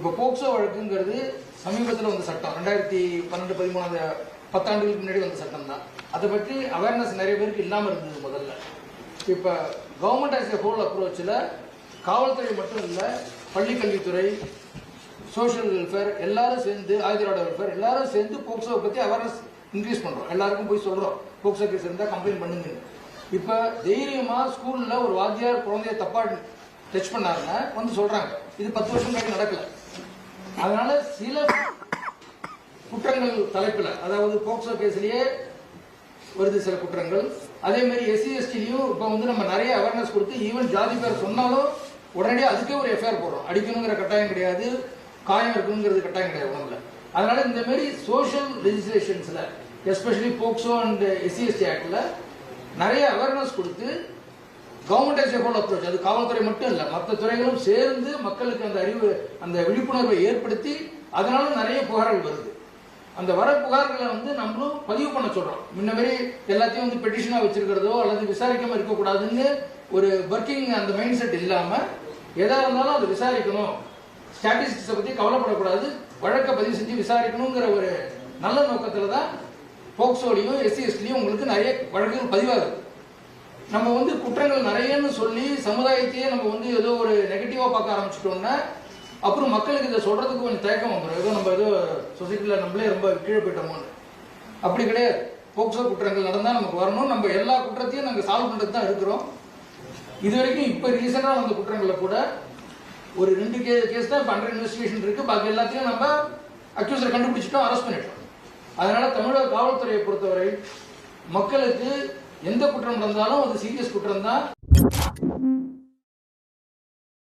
இப்போ போக்சோ வழக்குங்கிறது சமீபத்தில் வந்த சட்டம் 2012-13 10 ஆண்டுகளுக்கு முன்னாடி வந்த சட்டம் தான். அதை பற்றி அவேர்னஸ் நிறைய பேருக்கு இல்லாமல் இருந்தது முதல்ல. இப்போ கவர்மெண்ட் ஆஸ் எ ஹோல் அப்ரோச்சில் காவல்துறை மட்டும் இல்லை, பள்ளிக்கல்வித்துறை, சோஷியல் வெல்ஃபேர் எல்லாரும் சேர்ந்து, ஆயுதரோட வெல்ஃபேர் எல்லாரும் சேர்ந்து போக்சோவை பற்றி அவேர்னஸ் இன்க்ரீஸ் பண்ணுறோம். எல்லாருக்கும் போய் சொல்கிறோம், போக்சோ கேஸ் இருந்தால் கம்ப்ளைண்ட் பண்ணுங்க. இப்போ தைரியமாக ஸ்கூலில் ஒரு வாத்தியார் குழந்தைய தப்பாக டச் பண்ணாருன்னா வந்து சொல்கிறாங்க. இது 10 வருஷம் முன்னாடி நடக்கல. அதனால சில குற்றங்கள் தலைப்பில், அதாவது போக்சோ கேஸ்லயே வருது சில குற்றங்கள். அதே மாதிரி SC STலையும் இப்போ வந்து நம்ம நிறைய அவேர்னஸ் கொடுத்து, ஈவன் ஜாதி பேர் சொன்னாலும் உடனடியாக அதுக்கே ஒரு எஃப்ஐஆர் போடுறோம். அடிக்கணுங்கிற கட்டாயம் கிடையாது, காயம் இருக்கணுங்கிறது கட்டாயம் கிடையாது உடம்புல. அதனால இந்த மாதிரி சோஷியல் லெஜிஸ்லேஷன்ஸ்ல, especially POCSO and SC ST ஆக்ட்ல நிறைய அவேர்னஸ் கொடுத்து government as a whole approach, அது காவல்துறை மட்டும் இல்லை, மற்ற துறைகளும் சேர்ந்து மக்களுக்கு அந்த அறிவு, அந்த விழிப்புணர்வை ஏற்படுத்தி, அதனால நிறைய புகார்கள் வருது. அந்த வர புகார்களை வந்து நம்மளும் பதிவு பண்ண சொல்றோம். முன்ன மாதிரி எல்லாத்தையும் வந்து பெட்டிஷனா வச்சிருக்கிறதோ அல்லது விசாரிக்காம இருக்கக்கூடாதுன்னு ஒரு ஒர்க்கிங் அந்த மைண்ட் செட் இல்லாம, எதா இருந்தாலும் அதை விசாரிக்கணும், ஸ்டாட்டிஸ்டிக்ஸை பத்தி கவலைப்படக்கூடாது, வழக்கை பதிவு செஞ்சு விசாரிக்கணுங்கிற ஒரு நல்ல நோக்கத்துல தான் போக்சோலையும் SC STலையும் உங்களுக்கு நிறைய வழக்குகள் பதிவாகுது. நம்ம வந்து குற்றங்கள் நிறையன்னு சொல்லி சமுதாயத்தையே நம்ம வந்து ஏதோ ஒரு நெகட்டிவா பார்க்க ஆரம்பிச்சிட்டோம்னா அப்புறம் மக்களுக்கு இதை சொல்றதுக்கு கொஞ்சம் தயக்கம் வந்துடும். ஏதோ நம்ம ஏதோ சொசைட்டில நம்மளே ரொம்ப கீழே போயிட்டோமோன்னு. அப்படி கிடையாது. போக்சோ குற்றங்கள் நடந்தால் நமக்கு வரணும். நம்ம எல்லா குற்றத்தையும் நாங்கள் சால்வ் பண்ணுறது தான் இருக்கிறோம். இது வரைக்கும் இப்போ ரீசெண்டாக வந்த குற்றங்களில் கூட ஒரு 2 கேஸ் தான் இப்போ அண்டர் இன்வெஸ்டிகேஷன் இருக்கு. பாக்கி எல்லாத்தையும் நம்ம அக்யூசரை கண்டுபிடிச்சிட்டோம், அரெஸ்ட் பண்ணிட்டோம். அதனால தமிழக காவல்துறையை பொறுத்தவரை மக்களுக்கு எந்த குற்றம் நடந்தாலும் அது சீரியஸ் குற்றம் தான்.